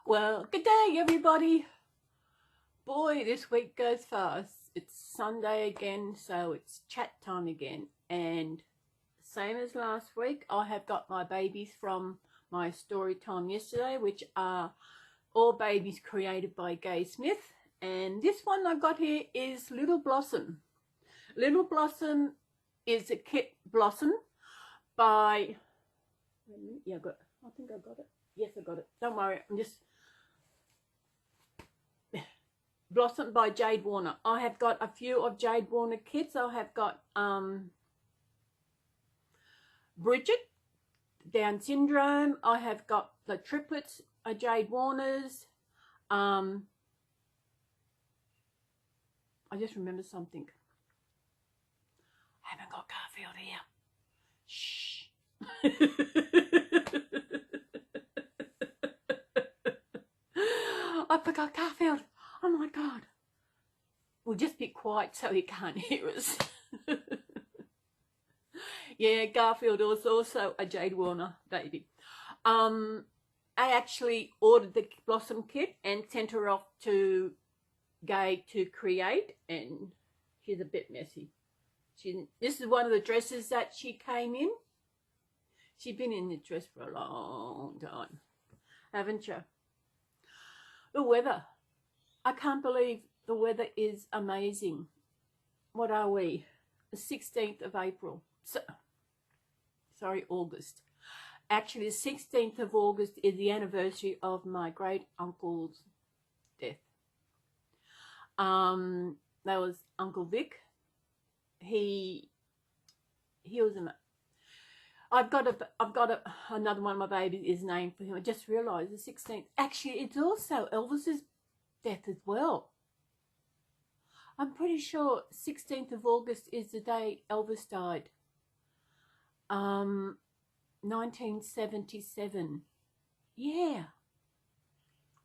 Well, good day everybody. Boy, this week goes fast. It's Sunday again, so it's chat time again. And same as last week, I have got my babies from my story time yesterday, which are all babies created by Gay Smith. And this one I got here is Little Blossom. Little Blossom is a kit Blossom by, yeah, I think I got it. Yes, I got it. Don't worry, I'm just, Blossom by Jade Warner. I have got a few of Jade Warner kits. I have got Bridget, Down syndrome. I have got the triplets of Jade Warners. I just remember something. I haven't got Garfield here. Shh. I forgot Garfield. Oh my God. We'll just be quiet so he can't hear us. Yeah, Garfield was also a Jade Warner baby. I actually ordered the Blossom kit and sent her off to Gay to create, and she's a bit messy. This is one of the dresses that she came in. She's been in the dress for a long time, haven't you? The weather. I can't believe the weather is amazing. What are we? The 16th of April. Sorry, August. Actually, the 16th of August is the anniversary of my great uncle's death. That was Uncle Vic. He was I've got another one of my babies is named for him. I just realised the 16th. Actually, it's also Elvis's death as well. I'm pretty sure 16th of August is the day Elvis died. 1977. Yeah.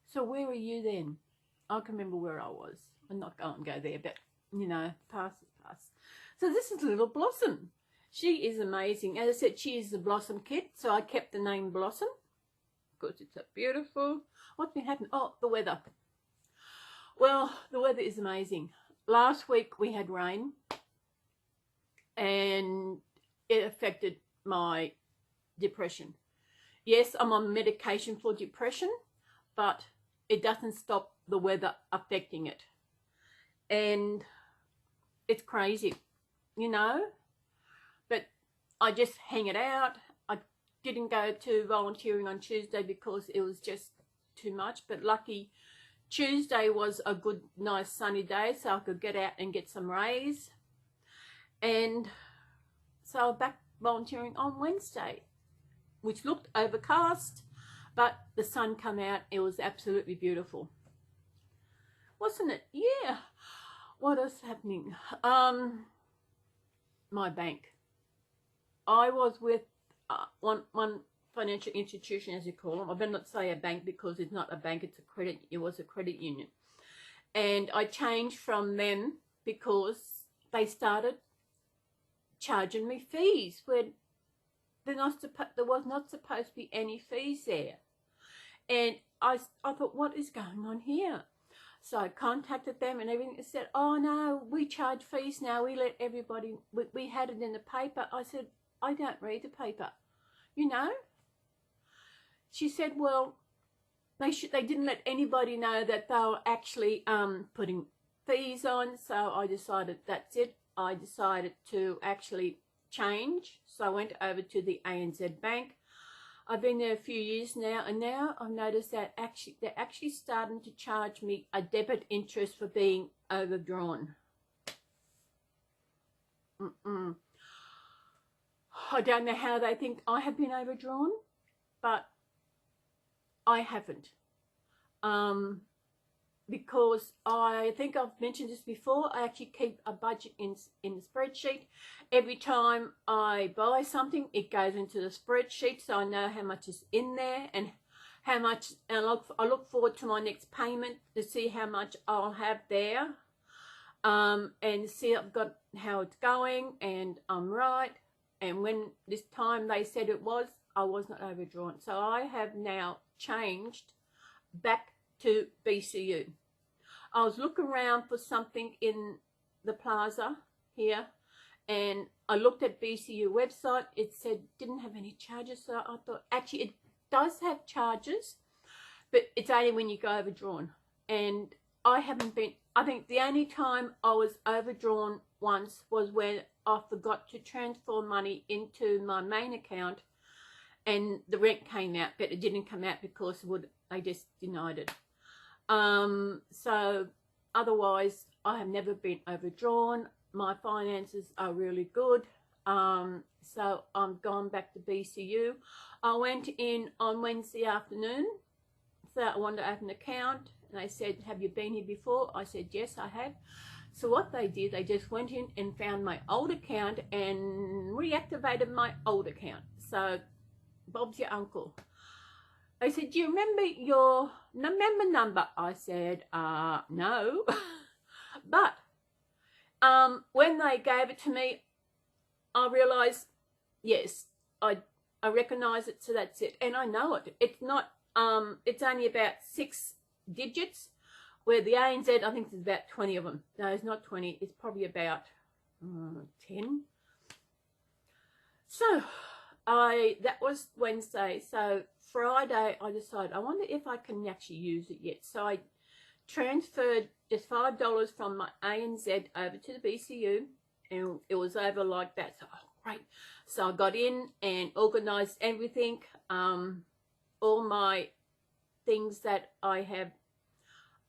So where were you then? I can remember where I was. I'm not going to go there, but you know, past is past. So this is Little Blossom. She is amazing. As I said, she is the Blossom kit, so I kept the name Blossom because it's so beautiful. What's been happening? Oh, the weather. Well, the weather is amazing. Last week we had rain and it affected my depression. Yes, I'm on medication for depression, but it doesn't stop the weather affecting it. And it's crazy, you know, but I just hang it out. I didn't go to volunteering on Tuesday because it was just too much, but lucky Tuesday was a good, nice sunny day, so I could get out and get some rays. And so I'm back volunteering on Wednesday, which looked overcast, but the sun came out. It was absolutely beautiful, wasn't it? Yeah. What is happening? My bank. I was with one financial institution, as you call them. I better not say a bank because it's not a bank, it's a credit. It was a credit union. And I changed from them because they started charging me fees when there was not supposed to be any fees there. And I thought, what is going on here? So I contacted them and everything. They said, oh no, we charge fees now. We let everybody, we had it in the paper. I said, I don't read the paper, you know. She said, well, they didn't let anybody know that they were actually putting fees on. So I decided that's it. I decided to actually change. So I went over to the ANZ Bank. I've been there a few years now, and now I've noticed that they're actually starting to charge me a debit interest for being overdrawn. I don't know how they think I have been overdrawn, but I haven't. Because I think I've mentioned this before, I actually keep a budget in the spreadsheet. Every time I buy something, it goes into the spreadsheet, so I know how much is in there and how much. And I look forward to my next payment to see how much I'll have there, and see I've got how it's going, and I'm right. And when this time they said it was, I was not overdrawn. So I have now changed back to BCU. I was looking around for something in the plaza here, and I looked at BCU website. It said didn't have any charges, so I thought actually it does have charges, but it's only when you go overdrawn. And I haven't been, I think the only time I was overdrawn once was when I forgot to transfer money into my main account, and the rent came out, but it didn't come out because they just denied it. So otherwise I have never been overdrawn. My finances are really good. So I'm gone back to BCU. I went in on Wednesday afternoon, so I wanted to open an account, and they said, have you been here before? I said, yes, I have. So what they did, they just went in and found my old account and reactivated my old account. So Bob's your uncle. They said, do you remember your member number? I said, no. But when they gave it to me, I realised, yes, I recognise it, so that's it. And I know it. It's not, it's only about 6 digits, where the ANZ, I think there's about 20 of them. No, it's not 20. It's probably about 10. So that was Wednesday. So Friday I decided, I wonder if I can actually use it yet. So I transferred just $5 from my ANZ over to the BCU, and it was over like that. So great. So I got in and organised everything. All my things that I've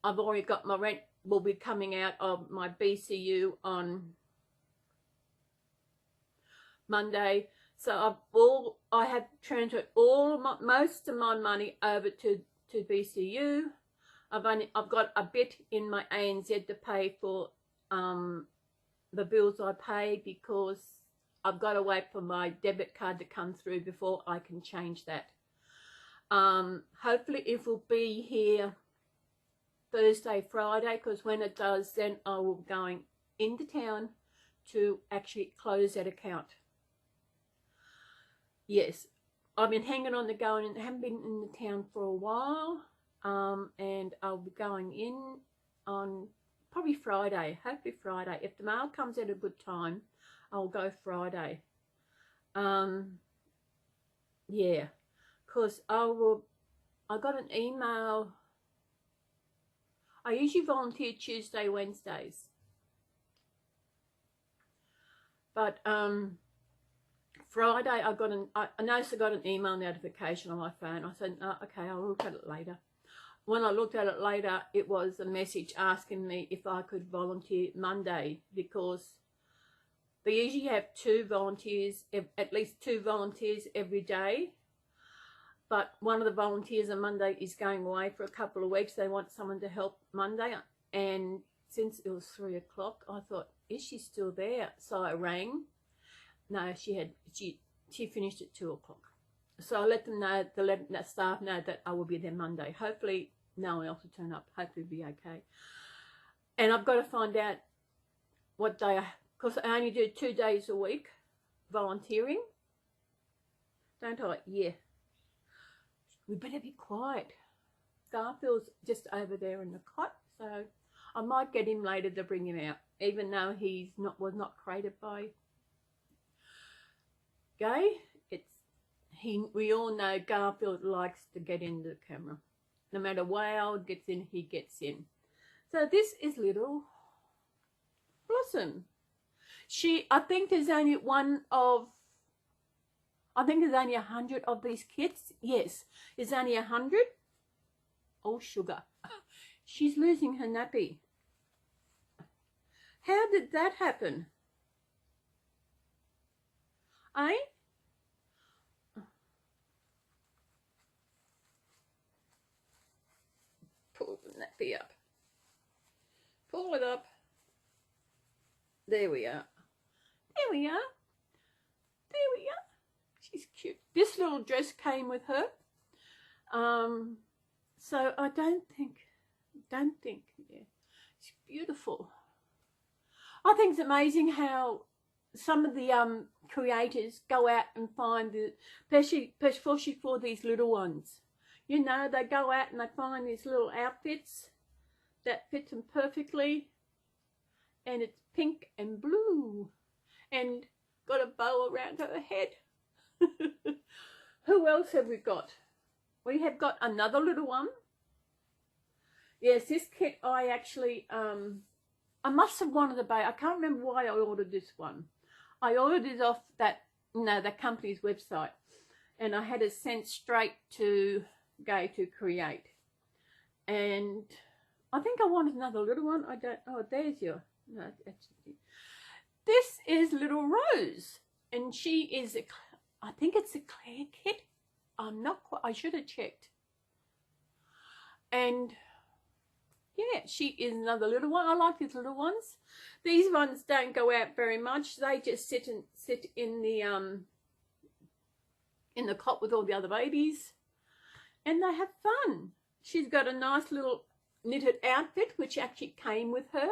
already got. My rent will be coming out of my BCU on Monday. So I have transferred most of my money over to BCU. I've got a bit in my ANZ to pay for the bills I pay, because I've got to wait for my debit card to come through before I can change that. Hopefully it will be here Thursday, Friday, because when it does, then I will be going into town to actually close that account. Yes, I've been hanging on to going, and haven't been in the town for a while, and I'll be going in on probably Friday, hopefully Friday. If the mail comes at a good time, I'll go Friday. Yeah, because I got an email. I usually volunteer Tuesday, Wednesdays, but Friday I noticed I got an email notification on my phone. I said, oh, okay, I'll look at it later. When I looked at it later, it was a message asking me if I could volunteer Monday, because they usually have at least two volunteers every day. But one of the volunteers on Monday is going away for a couple of weeks. They want someone to help Monday. And since it was 3 o'clock, I thought, is she still there? So I rang. No, she finished at 2 o'clock. So I let them know, the staff know that I will be there Monday. Hopefully no one else will turn up. Hopefully it'll be okay. And I've got to find out what day, because I only do 2 days a week volunteering. Don't I? Yeah. We better be quiet. Garfield's just over there in the cot, so I might get him later to bring him out, even though was not created by Gay. We all know Garfield likes to get into the camera. No matter where gets in, he gets in. So this is little Blossom. I think there's only 100 of these kids. Yes, there's only 100. Oh, sugar. She's losing her nappy. How did that happen? Eh? Pull the nappy up. Pull it up. There we are. There we are. There we are. She's cute. This little dress came with her. So I don't think, yeah. It's beautiful. I think it's amazing how some of the creators go out and find the, especially for these little ones. You know, they go out and they find these little outfits that fit them perfectly, and it's pink and blue and got a bow around her head. Who else have we got? We have got another little one. Yes, this kit I actually, I must have wanted a baby. I can't remember why I ordered this one. I ordered it off that, the company's website, and I had it sent straight to go to create. And I think I wanted another little one. I don't, oh, there's your, no, that's, this is little Rose, and she is, I think it's a Claire kit. I'm not quite, I should have checked. And yeah, she is another little one. I like these little ones. These ones don't go out very much. They just sit in the cot with all the other babies, and they have fun. She's got a nice little knitted outfit which actually came with her.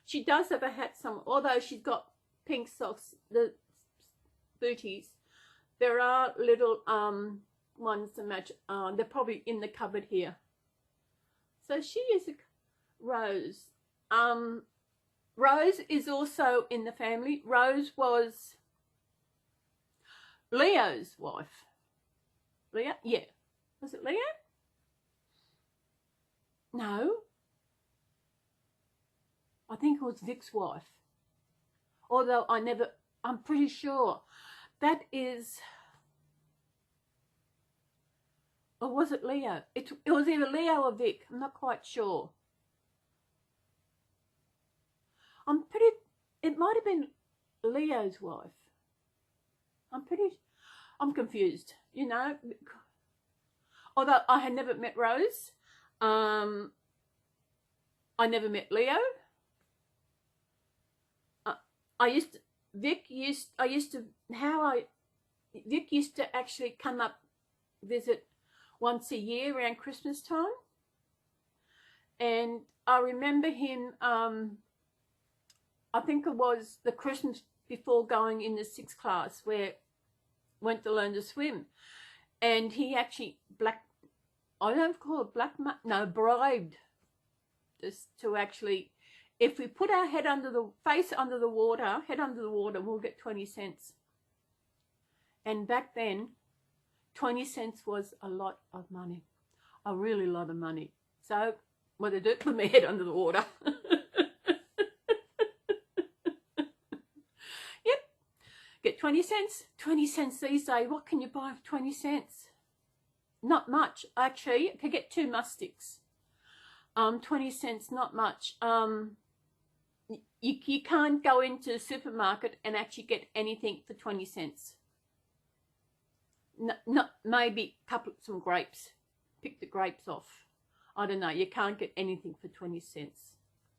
She does have a hat some, although she's got pink socks, the booties. There are little ones to match. They're probably in the cupboard here. So she is a Rose. Rose is also in the family. Rose was Leo's wife. Leo? Yeah. Was it Leo? No. I think it was Vic's wife. Although I'm pretty sure that is, or was it Leo? It was either Leo or Vic. I'm not quite sure. It might have been Leo's wife. I'm confused, you know. Although I had never met Rose. I never met Leo. Vic used to actually come up, visit once a year around Christmas time. And I remember him, I think it was the Christmas before going in the 6th class, where went to learn to swim. And he actually bribed us to actually, if we put our head under the water, we'll get 20 cents. And back then, 20 cents was a lot of money, a really lot of money. So what did I do? Put my head under the water. Yep, get 20 cents. 20 cents these days. What can you buy for 20 cents? Not much, actually. I could get 2 mustics. 20 cents, not much. You can't go into the supermarket and actually get anything for 20 cents. No, maybe some grapes. Pick the grapes off. I don't know. You can't get anything for 20 cents.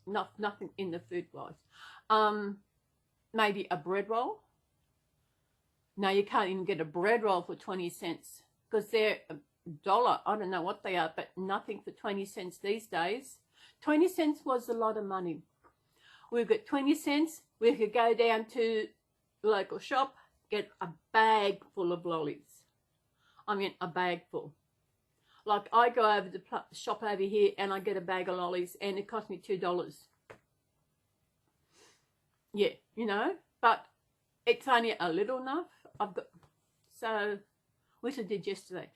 Nothing in the food wise. Maybe a bread roll. No, you can't even get a bread roll for 20 cents because they're $1. I don't know what they are, but nothing for 20 cents these days. 20 cents was a lot of money. We've got 20 cents. We could go down to the local shop, get a bag full of lollies. I mean, a bag full. Like, I go over to the shop over here and I get a bag of lollies and it cost me $2. Yeah, you know, but it's only a little enough. So, which I did yesterday.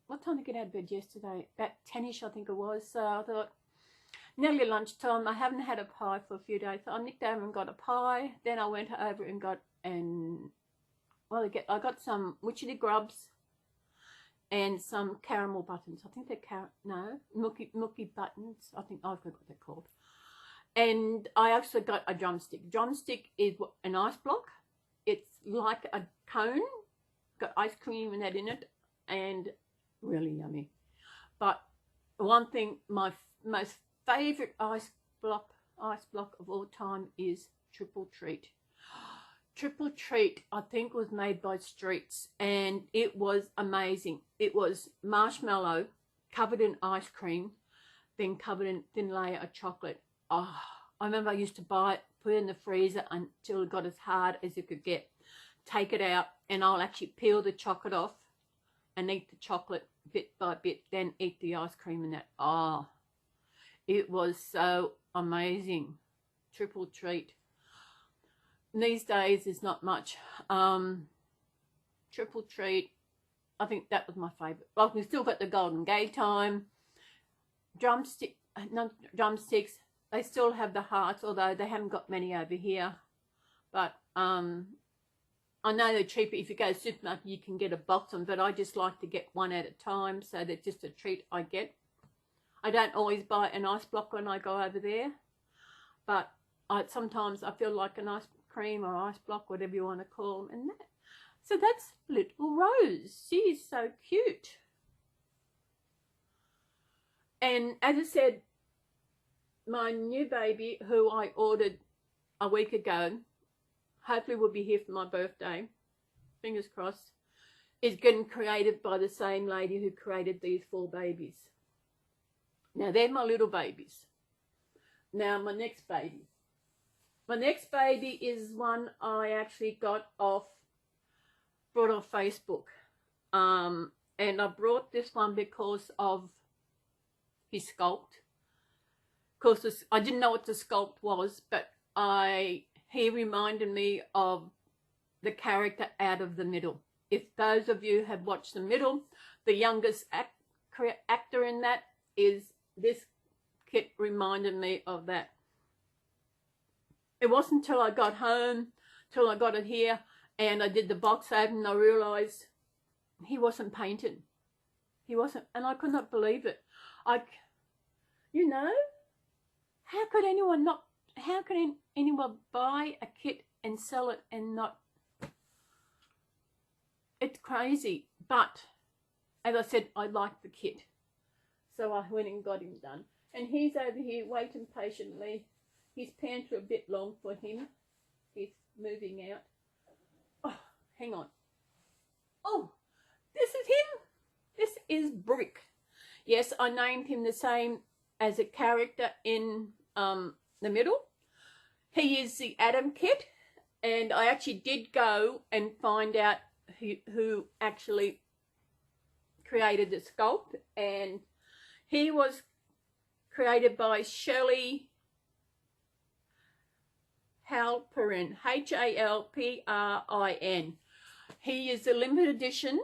What time did I get out of bed yesterday? About 10ish, I think it was. So I thought, nearly lunchtime. I haven't had a pie for a few days. So I nicked over and got a pie. Then I went over and I got some witchetty grubs and some caramel buttons. I think they're milky buttons. I forgot what they're called. And I also got a drumstick. Drumstick is an ice block. It's like a cone. Got ice cream and that in it, and really yummy. But one thing, my most favorite ice block of all time is Triple Treat. Triple Treat, I think, was made by Streets, and it was amazing. It was marshmallow covered in ice cream, then covered in thin layer of chocolate. Oh, I remember I used to buy it, put it in the freezer until it got as hard as it could get. Take it out, and I'll actually peel the chocolate off and eat the chocolate bit by bit, then eat the ice cream and that. Oh, it was so amazing. Triple treat. These days there's not much. Triple treat, I think that was my favourite. Well, we've still got the Golden Gay Time. Drumsticks, they still have the hearts, although they haven't got many over here. But I know they're cheaper. If you go to the supermarket, you can get a box of them, but I just like to get one at a time, so that's just a treat I get. I don't always buy an ice block when I go over there, but sometimes I feel like an ice cream or ice block, whatever you want to call them, and that. So that's little Rose. She is so cute. And as I said, my new baby, who I ordered a week ago, hopefully will be here for my birthday, fingers crossed, is getting created by the same lady who created these 4 babies. Now, they're my little babies. Now, my next baby. My next baby is one I actually brought off Facebook. And I brought this one because of his sculpt. Of course, I didn't know what the sculpt was, but he reminded me of the character out of The Middle. If those of you have watched The Middle, the youngest actor in that is this kit, reminded me of that. It wasn't until I got home, till I got it here, and I did the box open, and I realised he wasn't painted. He wasn't, and I could not believe it. You know, how could anyone buy a kit and sell it and not? It's crazy. But as I said, I like the kit, so I went and got him done. And he's over here waiting patiently. His pants are a bit long for him. He's moving out. Oh, hang on. Oh, this is him. This is Brick. Yes, I named him the same as a character in The Middle. He is the Adam kit, and I actually did go and find out who actually created the sculpt, and he was created by Shelley Halperin, Halprin. He is a limited edition.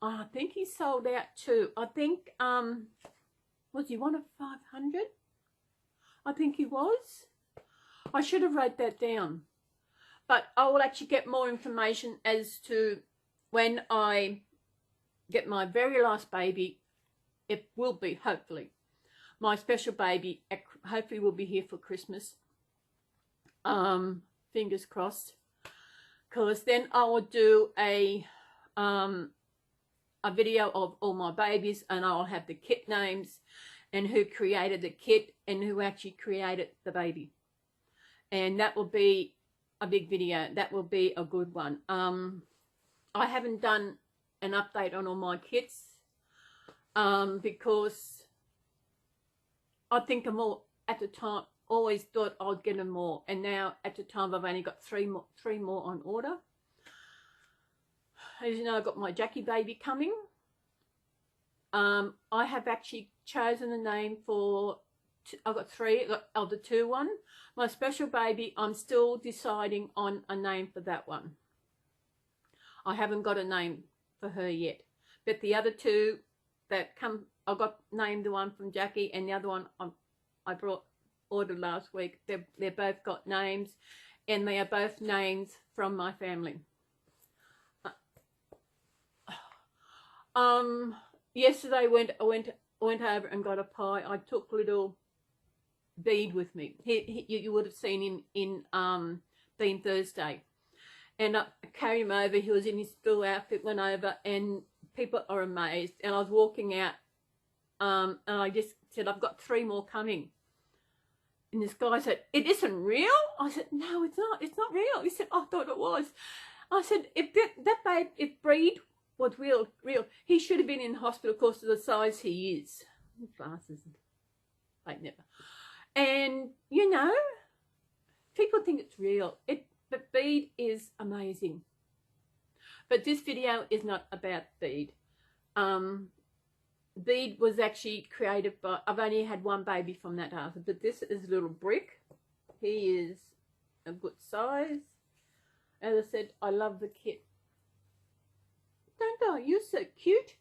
I think he sold out too. I think, was he one of 500? I think he was. I should have wrote that down. But I will actually get more information as to when I get my very last baby. It will be, hopefully, my special baby. Hopefully will be here for Christmas. Fingers crossed. Because then I will do a video of all my babies, and I'll have the kit names and who created the kit and who actually created the baby. And that will be a big video. That will be a good one. I haven't done an update on all my kits because I think I'm all, at the time, always thought I'd get them more, and now at the time I've only got three more on order. As you know, I've got my Jackie baby coming. I have actually chosen a name for, I've got 3 of the 2 one. My special baby, I'm still deciding on a name for that one. I haven't got a name for her yet, but the other 2 that come, I got named, the one from Jackie and the other one I ordered last week. They're both got names, and they are both names from my family. Yesterday I went over and got a pie. I took little Bead with me. You would have seen him in Bean Thursday, and I carried him over. He was in his school outfit, went over, and people are amazed. And I was walking out, and I just said, I've got 3 more coming. And this guy said, it isn't real? I said, no, it's not. It's not real. He said, I thought it was. I said, if Breed was real, he should have been in hospital because of the size he is. Glasses. Like never. And, you know, people think it's real. But bead is amazing. But this video is not about bead. Bead was actually created by, I've only had one baby from that house, but this is a little brick. He is a good size. As I said, I love the kit. Don't I? You're so cute.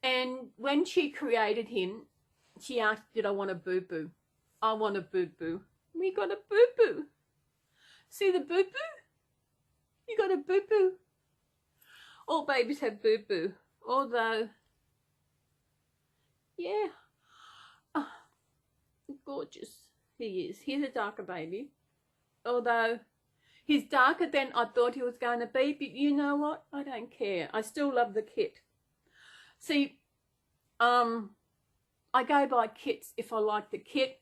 And when she created him, she asked, did I want a boo-boo? I want a boo-boo. We got a boo-boo. See the boo-boo? You got a boo-boo. All babies have boo-boo. Although, yeah. Oh, gorgeous he is. He's a darker baby. Although, he's darker than I thought he was going to be. But you know what? I don't care. I still love the kit. See, I go by kits if I like the kit.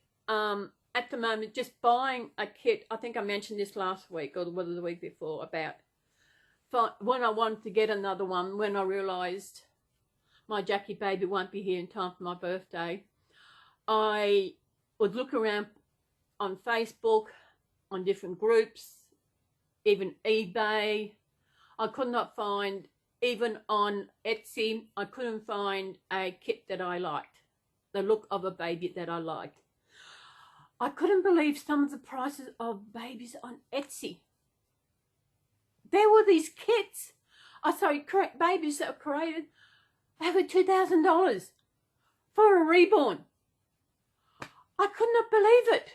At the moment, just buying a kit, I think I mentioned this last week or whether the week before, about when I wanted to get another one, when I realised my Jackie baby won't be here in time for my birthday, I would look around on Facebook, on different groups, even eBay. I could not find, even on Etsy, I couldn't find a kit that I liked, the look of a baby that I liked. I couldn't believe some of the prices of babies on Etsy. There were these kits, babies that were created over $2,000 for a reborn. I could not believe it.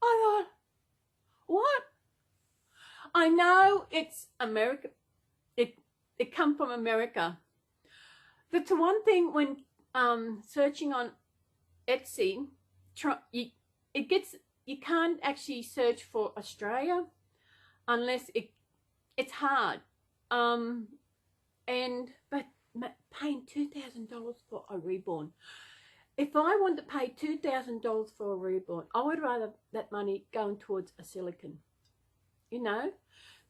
I thought, what? I know it's America. It come from America. That's the one thing when searching on Etsy, you can't actually search for Australia unless it's hard. But paying $2,000 for a reborn. If I want to pay $2,000 for a reborn, I would rather that money going towards a silicone. You know,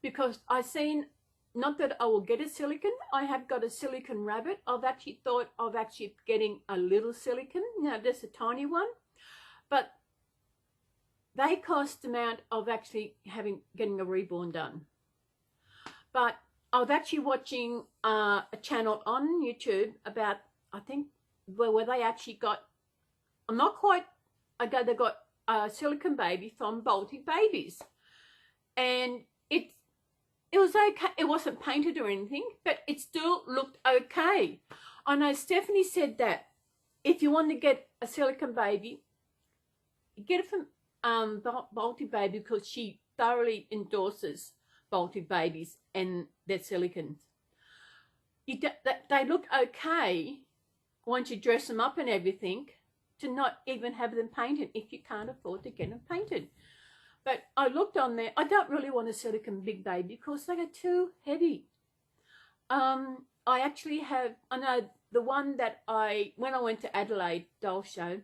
because I've seen, not that I will get a silicone, I have got a silicone rabbit. I've actually thought of actually getting a little silicone, just a tiny one, but they cost the amount of actually getting a reborn done. But I was actually watching a channel on YouTube about, I think, where they actually got, I'm not quite, they got a silicone baby from Baltic Babies. And it was okay. It wasn't painted or anything, but it still looked okay. I know Stephanie said that if you want to get a silicone baby, get it from Baltic Baby, because she thoroughly endorses Baltic Babies and their silicones. They look okay once you dress them up and everything, to not even have them painted if you can't afford to get them painted. But I looked on there. I don't really want a silicone big baby because they are too heavy. I actually have, I know the one that when I went to Adelaide Doll Show,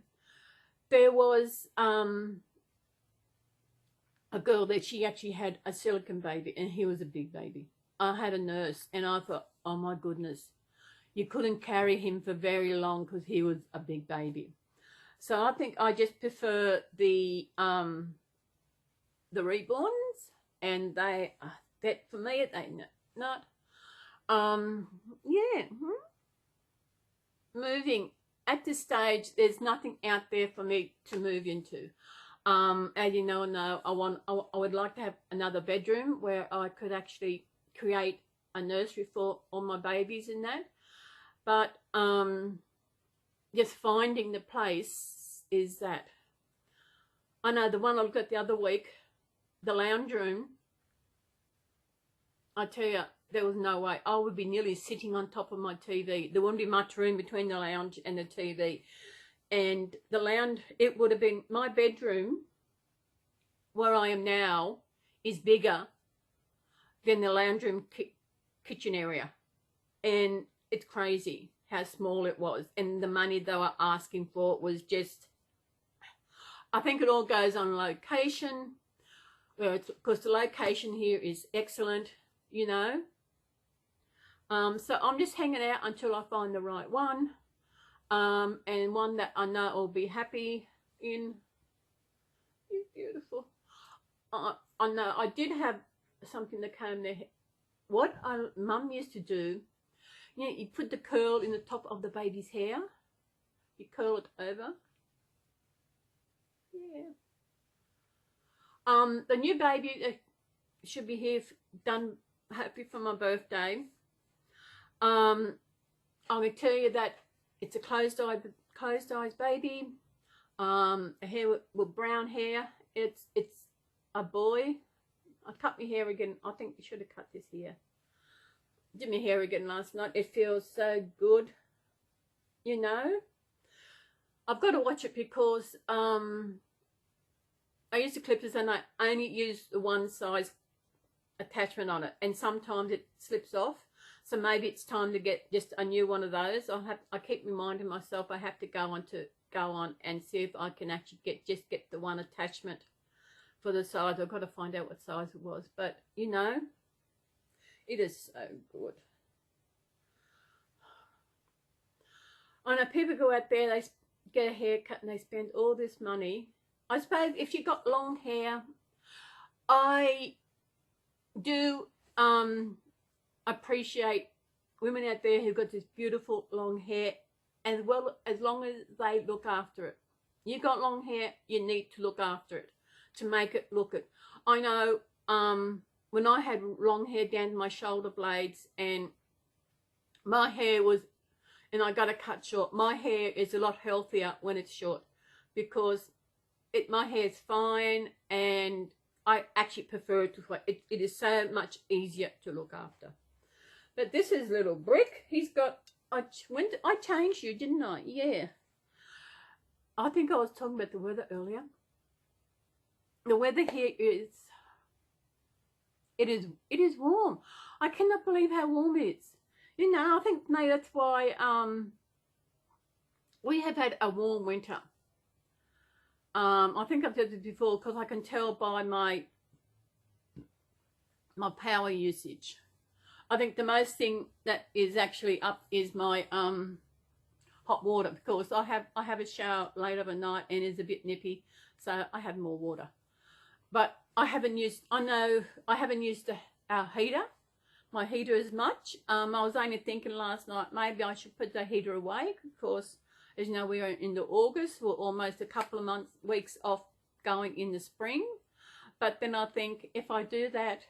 there was a girl that she actually had a silicone baby, and he was a big baby. I had a nurse, and I thought, oh my goodness, you couldn't carry him for very long because he was a big baby. So I think I just prefer the Reborns, and that for me, they not, yeah. Moving at this stage, there's nothing out there for me to move into. As you know, I would like to have another bedroom where I could actually create a nursery for all my babies and that. But just finding the place is that. I know the one I looked at the other week, the lounge room, I tell you, there was no way. I would be nearly sitting on top of my TV. There wouldn't be much room between the lounge and the TV. And the lounge, it would have been, my bedroom, where I am now, is bigger than the lounge room kitchen area. And it's crazy how small it was. And the money they were asking for was just, I think it all goes on location. Because the location here is excellent, you know. So I'm just hanging out until I find the right one. And one that I know I'll be happy in. You're beautiful. I know I did have something that came there. What Mum used to do, you know, you put the curl in the top of the baby's hair. You curl it over. Yeah. The new baby should be here done hopefully for my birthday. I'm going to tell you that it's a closed eyes baby. A hair with brown hair. It's a boy. I cut my hair again. I think you should have cut this hair. Did my hair again last night. It feels so good. You know. I've got to watch it because I use the clippers and I only use the one size attachment on it, and sometimes it slips off. So maybe it's time to get just a new one of those. I keep reminding myself I have to go on and see if I can actually get the one attachment for the size. I've got to find out what size it was, but you know, it is so good. I know people go out there, they get a haircut and they spend all this money. I suppose if you got long hair, I do appreciate women out there who've got this beautiful long hair, as well as long as they look after it. You got long hair, you need to look after it to make it look it. I know when I had long hair down to my shoulder blades and my hair was, and I got it cut short, my hair is a lot healthier when it's short because my hair is fine and I actually prefer it to it is so much easier to look after. But this is little Brick. He's got, I changed you, didn't I? Yeah. I think I was talking about the weather earlier. The weather here is, it is warm. I cannot believe how warm it is. You know, I think maybe that's why we have had a warm winter. I think I've said this before because I can tell by my power usage. I think the most thing that is actually up is my hot water, because I have a shower late of a night and it's a bit nippy, so I have more water. But I haven't used our heater, my heater as much. I was only thinking last night maybe I should put the heater away because, as you know, we are into August. We're almost a couple of weeks off going in the spring. But then I think if I do that,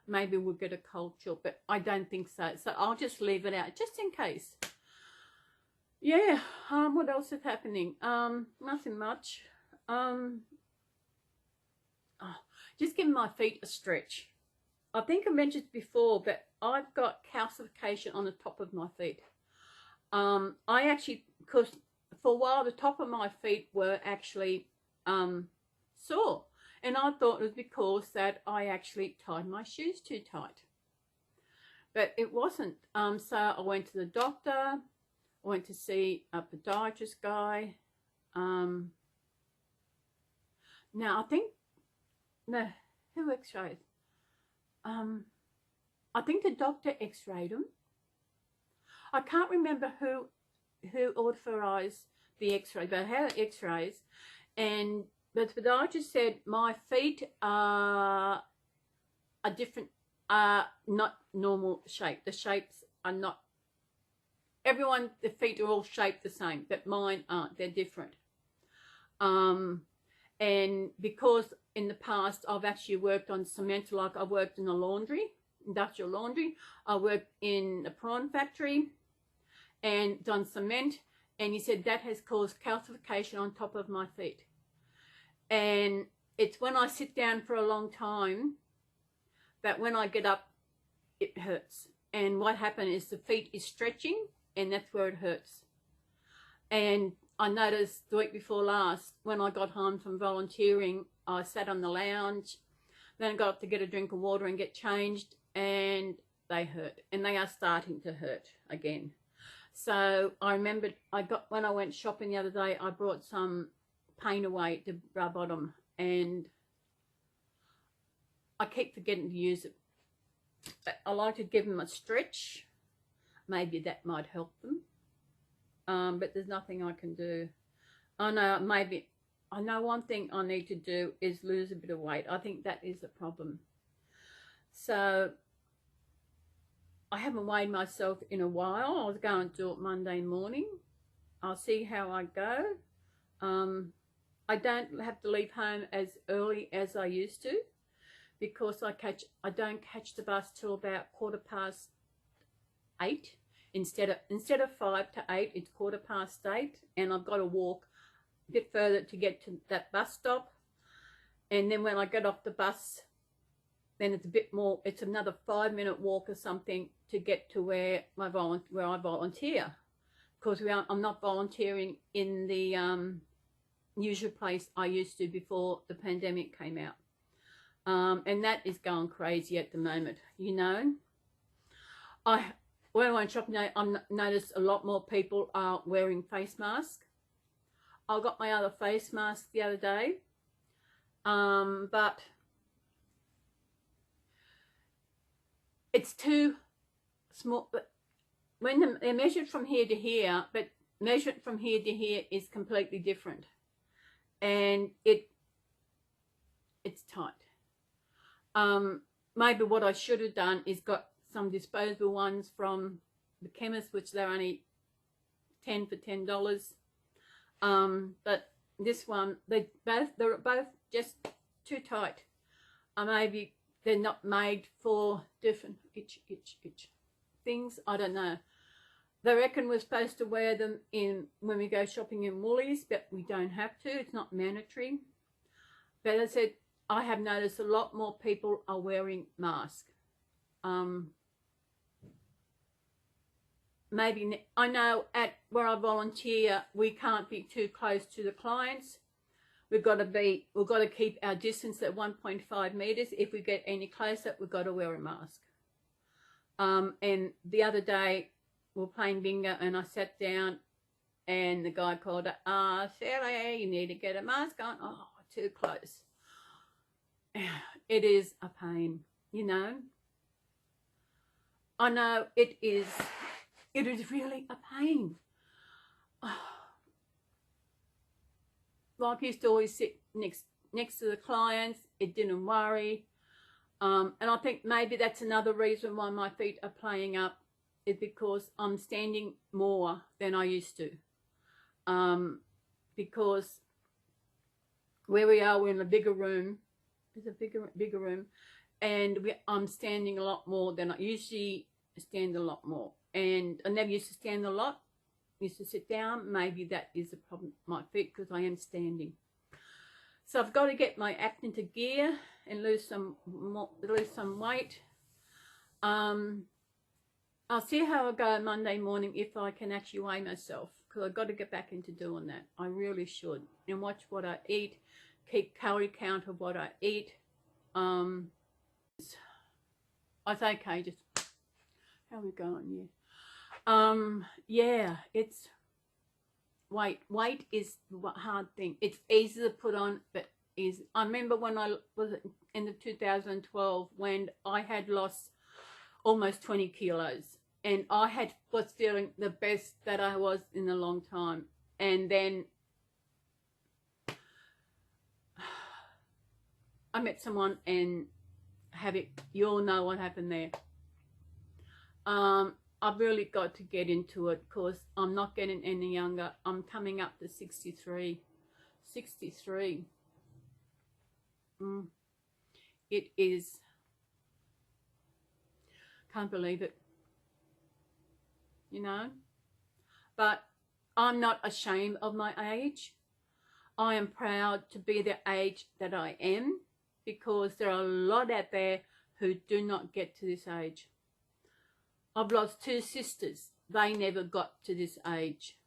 maybe we'll get a cold chill. But I don't think so. So I'll just leave it out just in case. Yeah. What else is happening? Nothing much. Just giving my feet a stretch. I think I mentioned before that I've got calcification on the top of my feet. I actually, because for a while the top of my feet were actually sore, and I thought it was because that I actually tied my shoes too tight, but it wasn't. So I went to the doctor, I went to see a podiatrist guy. Now I think, no, who x-rays? I think the doctor x-rayed them. I can't remember who authorised the x-ray, but I had x-rays, and the podiatrist said my feet are different, not normal shape. The shapes are not, the feet are all shaped the same, but mine aren't, they're different. And because in the past I've actually worked on cement, like I worked in a laundry, industrial laundry, I worked in a prawn factory and done cement, and he said that has caused calcification on top of my feet. And it's when I sit down for a long time that when I get up it hurts. And what happened is the feet is stretching, and that's where it hurts. And I noticed the week before last, when I got home from volunteering, I sat on the lounge, then I got up to get a drink of water and get changed, and they hurt, and they are starting to hurt again. So I remembered when I went shopping the other day, I brought some paint away to rub on them, and I keep forgetting to use it. But I like to give them a stretch. Maybe that might help them. But there's nothing I can do. I know maybe I know one thing I need to do is lose a bit of weight. I think that is a problem. So I haven't weighed myself in a while. I was going to do it Monday morning. I'll see how I go. I don't have to leave home as early as I used to, because I don't catch the bus till about 8:15. Instead of 5 to 8, it's 8:15, and I've got to walk a bit further to get to that bus stop. And then when I get off the bus, then it's a bit more, it's another 5-minute walk or something to get to where I volunteer. Because I'm not volunteering in the usual place I used to before the pandemic came out. And that is going crazy at the moment, you know. When I went shopping, I noticed a lot more people are wearing face masks. I got my other face mask the other day, but it's too small. When they're measured from here to here, but measured from here to here is completely different, and it's tight. Maybe what I should have done is got some disposable ones from the chemist, which they're only 10 for $10. But this one, they're both just too tight. Maybe they're not made for different itch things. I don't know. They reckon we're supposed to wear them when we go shopping in Woolies, but we don't have to. It's not mandatory. But as I said, I have noticed a lot more people are wearing masks. Maybe, I know at where I volunteer, we can't be too close to the clients. We've got to keep our distance at 1.5 meters. If we get any closer, we've got to wear a mask. And the other day, we were playing bingo, and I sat down, and the guy called her, Sally, you need to get a mask on. Oh, too close. It is a pain, you know. I know it is really a pain. Like I used to always sit next to the clients. It didn't worry. And I think maybe that's another reason why my feet are playing up, is because I'm standing more than I used to. Because where we are, we're in a bigger room. It's a bigger room. And I'm standing a lot more than I usually stand a lot more. And I never used to stand a lot. I used to sit down. Maybe that is the problem with my feet, because I am standing. So I've got to get my act into gear and lose some weight. I'll see how I go Monday morning, if I can actually weigh myself, because I've got to get back into doing that. I really should. And watch what I eat, keep calorie count of what I eat. I say, okay, just how are we going? Yeah, it's weight is the hard thing. It's easy to put on, but I remember when I was in the 2012, when I had lost almost 20 kilos, and I was feeling the best that I was in a long time. And then I met someone, and you all know what happened there. I've really got to get into it, because I'm not getting any younger. I'm coming up to 63. 63. It is. Can't believe it. You know? But I'm not ashamed of my age. I am proud to be the age that I am, because there are a lot out there who do not get to this age. I've lost 2 sisters. They never got to this age.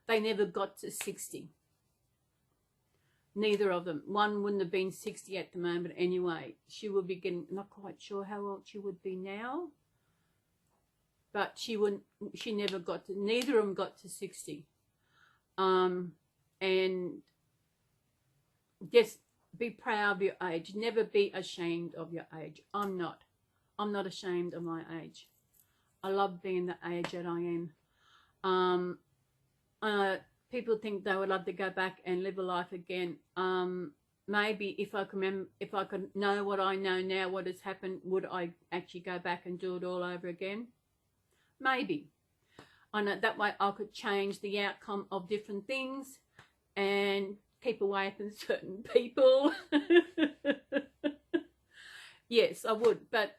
They never got to 60. Neither of them. One wouldn't have been 60 at the moment anyway. She would be getting, not quite sure how old she would be now. But she never got to, neither of them got to 60. And just be proud of your age. Never be ashamed of your age. I'm not ashamed of my age. I love being the age that I am. people think they would love to go back and live a life again. Maybe if I could know what I know now, what has happened, would I actually go back and do it all over again? Maybe. I know that way I could change the outcome of different things and keep away from certain people. Yes, I would. But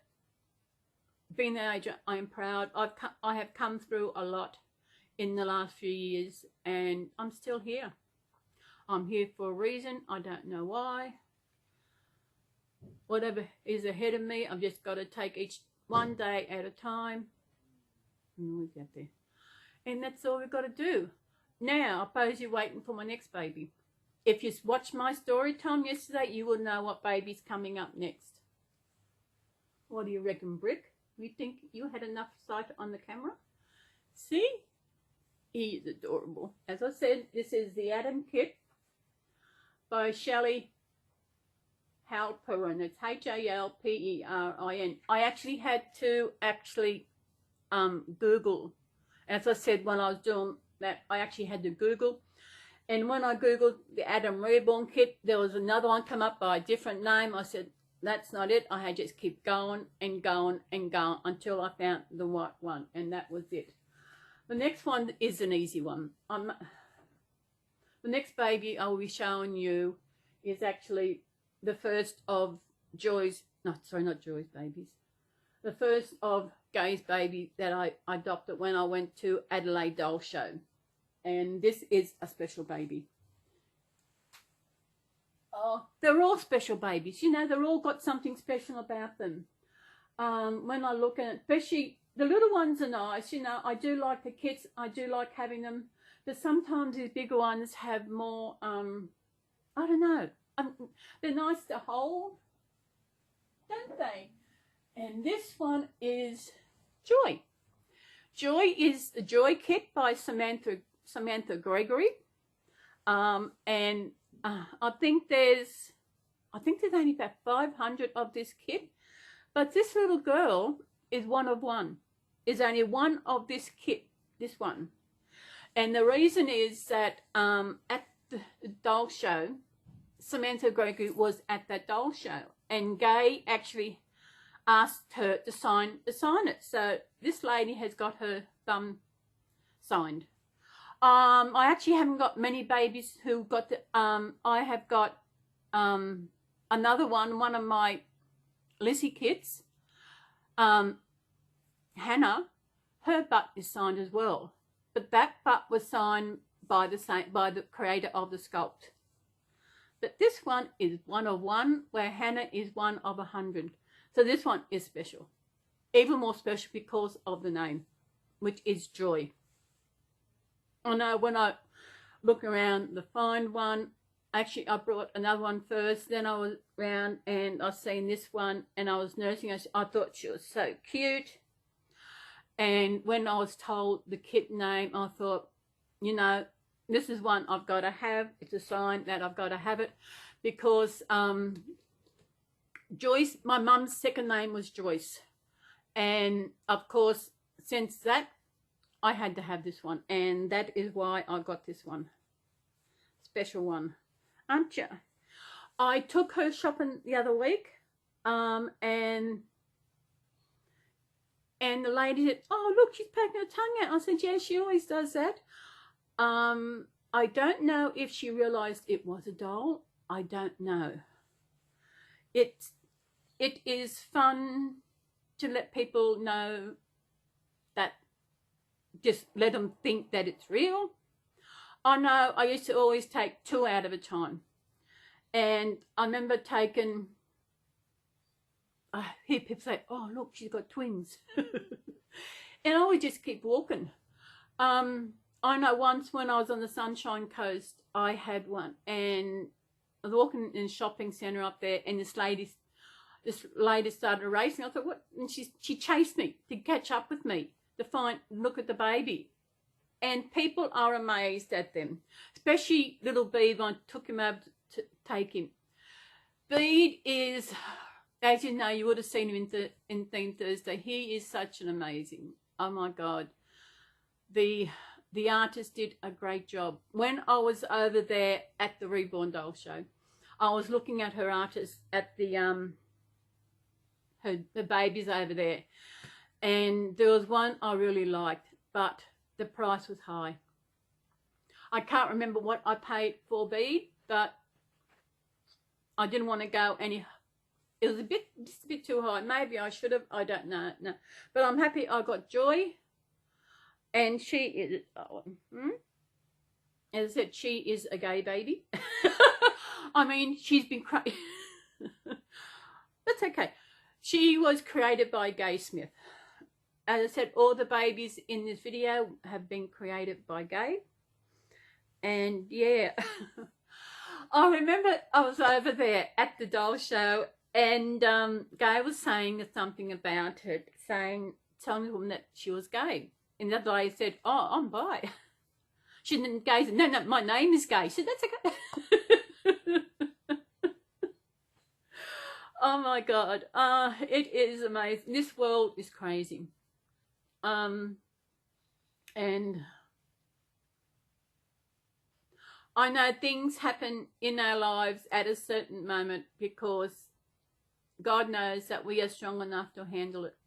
being an age, I am proud. I have come through a lot in the last few years, and I'm still here. I'm here for a reason. I don't know why. Whatever is ahead of me, I've just got to take each one day at a time. We'll get there. And that's all we've got to do. Now, I suppose you're waiting for my next baby. If you watched my story time yesterday, you will know what baby's coming up next. What do you reckon, Brick? You think you had enough sight on the camera? See? He is adorable. As I said, this is the Adam kit by Shelley Halperin. It's Halperin. I actually had to Google. As I said, when I was doing that, I actually had to Google. And when I Googled the Adam Reborn kit, there was another one come up by a different name. I said, that's not it. I had to just keep going and going and going until I found the right one. And that was it. The next one is an easy one. The next baby I will be showing you is actually the first of Joy's, no, sorry, not Joy's babies. The first of Gay's baby that I adopted when I went to Adelaide Doll Show. And this is a special baby. Oh, they're all special babies. You know, they're all got something special about them. When I look at it, especially the little ones are nice. You know, I do like the kits. I do like having them. But sometimes these bigger ones have more, I don't know. They're nice to hold, don't they? And this one is Joy. Joy is the Joy kit by Samantha Gregory. And I think there's only about 500 of this kit. But this little girl is one of one. Is only one of this kit, this one. And the reason is that at the doll show, Samantha Gregory was at that doll show, and Gay actually asked her to sign it. So this lady has got her thumb signed. I actually haven't got many babies who got the, I have got another one of my Lizzie kits, Hannah, her butt is signed as well. But that butt was signed by the creator of the sculpt. But this one is one of one, where Hannah is one of 100. So this one is special. Even more special because of the name, which is Joy. I know when I look around the find one, actually I brought another one first, then I was around and I seen this one and I was nursing her. I thought she was so cute. And when I was told the kit name, I thought, you know, this is one I've got to have. It's a sign that I've got to have it, because Joyce, my mum's second name was Joyce. And of course, since that, I had to have this one. And that is why I got this one. Special one. Aren't you? I took her shopping the other week. And the lady said, oh, look, she's packing her tongue out. I said, yeah, she always does that. I don't know if she realised it was a doll. I don't know. It is fun to let people know that, just let them think that it's real. I know I used to always take 2 out of a time. And I remember taking... I hear people say, oh, look, she's got twins. And I would just keep walking. I know once when I was on the Sunshine Coast, I had one. And I was walking in a shopping centre up there, and this lady started racing. I thought, what? And she chased me to catch up with me, to look at the baby. And people are amazed at them. Especially little Bede. I took him over to take him. Bede is... As you know, you would have seen him in Theme Thursday. He is such an amazing, oh my God. The the artist did a great job. When I was over there at the Reborn doll show, I was looking at her artist at the her babies over there, and there was one I really liked, but the price was high. I can't remember what I paid for bead, but I didn't want to go any. It was just a bit too high. Maybe I should have. I don't know. No, but I'm happy I got Joy, and she is. As I said, she is a gay baby. I mean, she's been crazy. That's okay. She was created by Gay Smith. As I said, all the babies in this video have been created by Gay. And yeah, I remember I was over there at the doll show, and Gay was saying something about it, telling them that she was gay. And the other lady said, "Oh, I'm bi." She didn't. Gay said, "No, my name is Gay." She said, "That's okay." Oh my God, it is amazing. This world is crazy. And I know things happen in our lives at a certain moment because God knows that we are strong enough to handle it.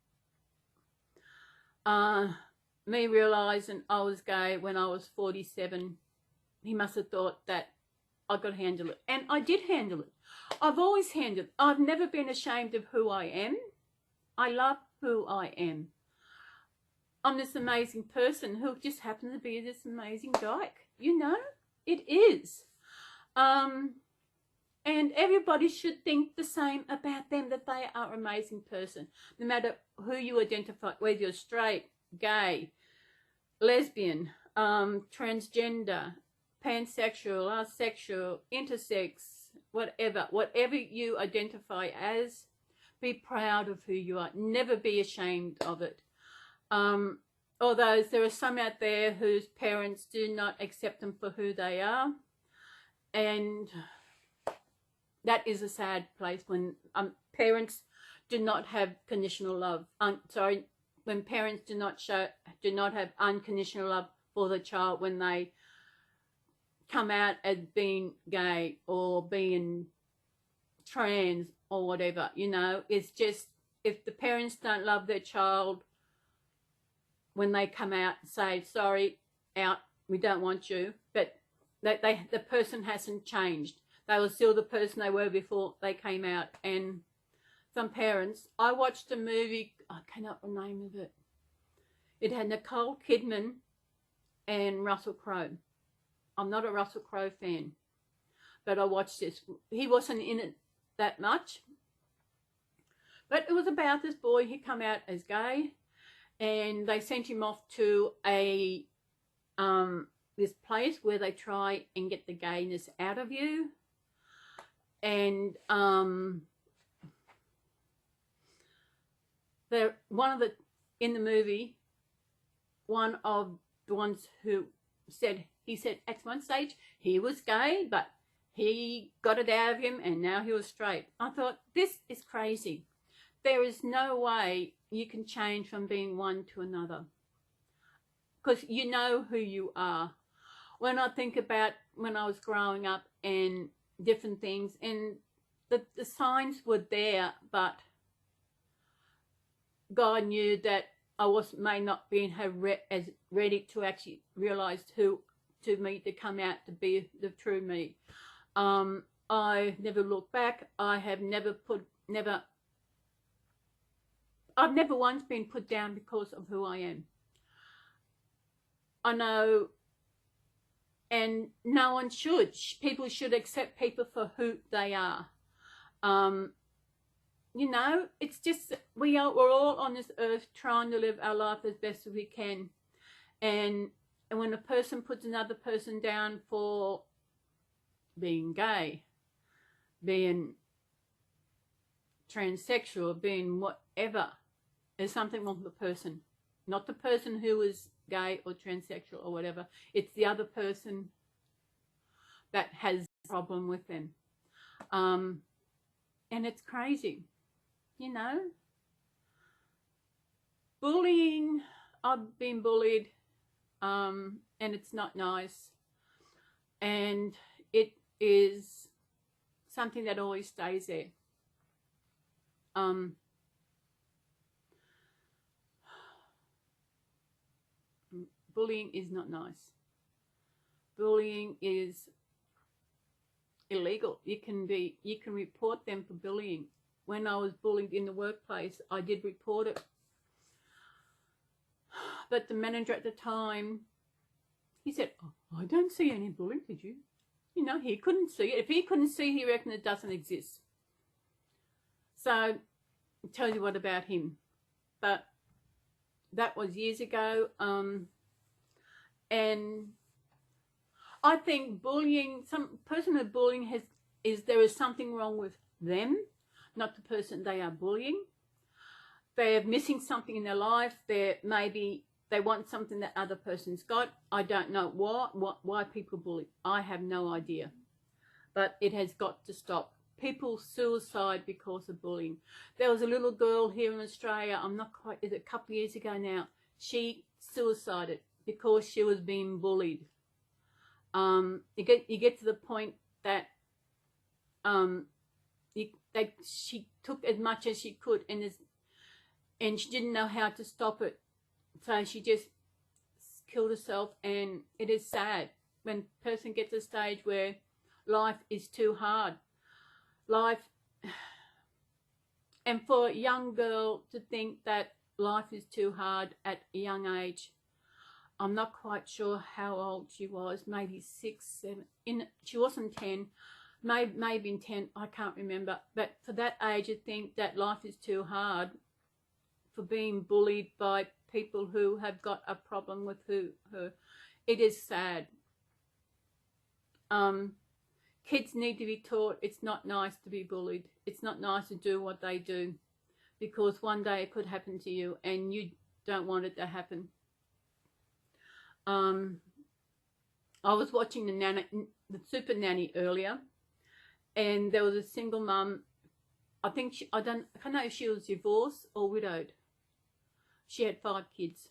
Me realising I was gay when I was 47, he must have thought that I could handle it. And I did handle it. I've always handled it. I've never been ashamed of who I am. I love who I am. I'm this amazing person who just happens to be this amazing dyke. You know, it is. And everybody should think the same about them, that they are an amazing person. No matter who you identify, whether you're straight, gay, lesbian, transgender, pansexual, asexual, intersex, whatever you identify as, be proud of who you are. Never be ashamed of it. Although there are some out there whose parents do not accept them for who they are, and that is a sad place when parents do not have conditional love. When parents do not have unconditional love for the child when they come out as being gay or being trans or whatever. You know, it's just, if the parents don't love their child when they come out and say, "Sorry, out, we don't want you," but the person hasn't changed. They were still the person they were before they came out. And some parents, I watched a movie, I cannot remember the name of it. It had Nicole Kidman and Russell Crowe. I'm not a Russell Crowe fan, but I watched this. He wasn't in it that much, but it was about this boy. He come out as gay, and they sent him off to a this place where they try and get the gayness out of you. And in the movie, one of the ones who said, he said at one stage he was gay, but he got it out of him and now he was straight. I thought, this is crazy. There is no way you can change from being one to another, because you know who you are. When I think about when I was growing up and different things, and the signs were there, but God knew that I may not be as ready to actually realize who to me, to come out to be the true me. I never looked back. I've never once been put down because of who I am. I know, and no one should. People should accept people for who they are. You know, it's just, we're all on this earth trying to live our life as best as we can. And when a person puts another person down for being gay, being transsexual, being whatever, there's something wrong with the person. Not the person who is gay or transsexual or whatever. It's the other person that has a problem with them. And it's crazy, you know. Bullying, I've been bullied and it's not nice, and it is something that always stays there. Bullying is not nice. Bullying is illegal. You can report them for bullying. When I was bullied in the workplace, I did report it. But the manager at the time, he said, "Oh, I don't see any bullying, did you?" You know, he couldn't see it. If he couldn't see, he reckoned it doesn't exist. So, it tells you what about him. But that was years ago. And I think bullying, some person with bullying there is something wrong with them, not the person they are bullying. They're missing something in their life. Maybe they want something that other person's got. I don't know why people bully. I have no idea. But it has got to stop. People suicide because of bullying. There was a little girl here in Australia, is it a couple of years ago now, she suicided because she was being bullied. You get to the point that she took as much as she could, and she didn't know how to stop it, so she just killed herself. And it is sad when a person gets to a stage where life is too hard. And for a young girl to think that life is too hard at a young age. I'm not quite sure how old she was, maybe 6, 7, she wasn't 10, maybe in 10, I can't remember. But for that age, I think that life is too hard for being bullied by people who have got a problem with her. It is sad. Kids need to be taught it's not nice to be bullied. It's not nice to do what they do, because one day it could happen to you and you don't want it to happen. I was watching the Super Nanny earlier, and there was a single mum. I think I can't know if she was divorced or widowed. She had 5 kids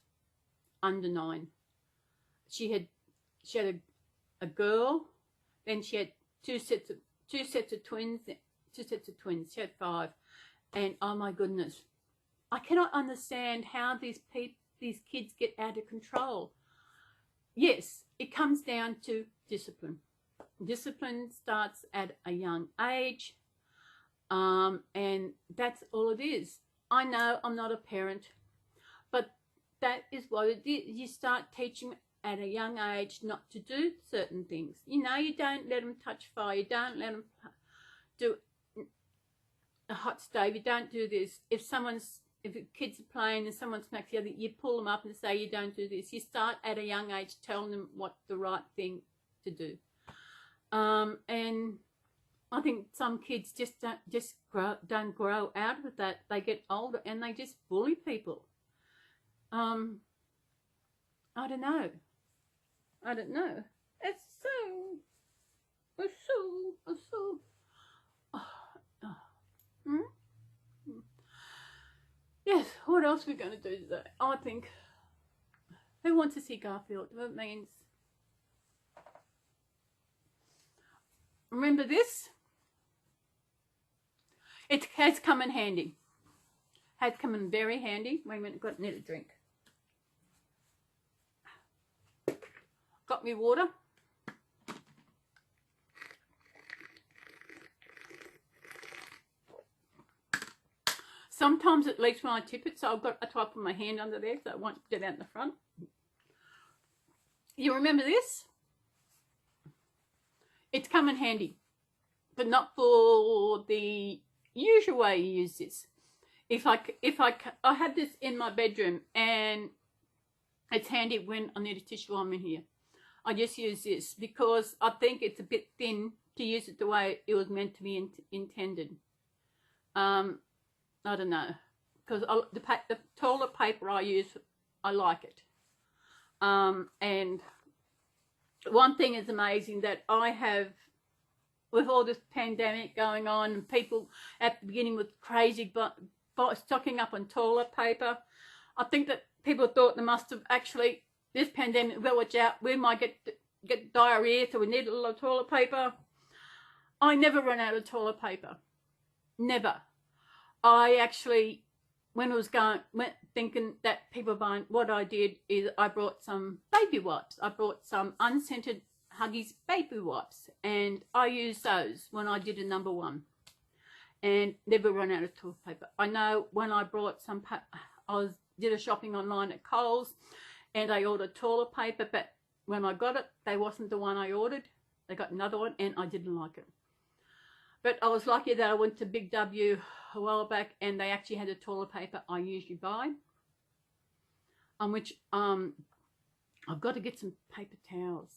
under 9. She had a girl, then she had two sets of twins. She had 5, and oh my goodness, I cannot understand how these kids get out of control. Yes, it comes down to discipline. Discipline starts at a young age, and that's all it is. I know I'm not a parent, but that is what it is. You start teaching at a young age not to do certain things. You know, you don't let them touch fire. You don't let them do a hot stove. You don't do this. If kids are playing and someone smacks the other, you pull them up and say, you don't do this. You start at a young age telling them what's the right thing to do. And I think some kids just don't grow out of that. They get older and they just bully people. I don't know. It's so. Yes, what else are we going to do today? I think, who wants to see Garfield? That means, remember this? It has come in handy. Has come in very handy. Wait a minute, need a drink. Got me water. Sometimes it leaks when I tip it, so I've got a type of my hand under there so it won't get out in the front. You remember this? It's come in handy, but not for the usual way you use this. I have this in my bedroom, and it's handy when I need a tissue. I'm in here. I just use this because I think it's a bit thin to use it the way it was meant to be intended. I don't know, because the toilet paper I use, I like it. And one thing is amazing that I have, with all this pandemic going on and people at the beginning with crazy stocking up on toilet paper, I think that people thought they must have actually this pandemic, we'll watch out. We might get diarrhea, so we need a lot of toilet paper. I never run out of toilet paper. Never. I actually, when I was thinking that people are buying, what I did is I brought some baby wipes. I brought some unscented Huggies baby wipes, and I used those when I did a #1, and never run out of toilet paper. I know when I brought some, did a shopping online at Coles, and I ordered toilet paper, but when I got it, they wasn't the one I ordered. They got another one, and I didn't like it. But I was lucky that I went to Big W a while back, and they actually had the toilet paper I usually buy. Which I've got to get some paper towels.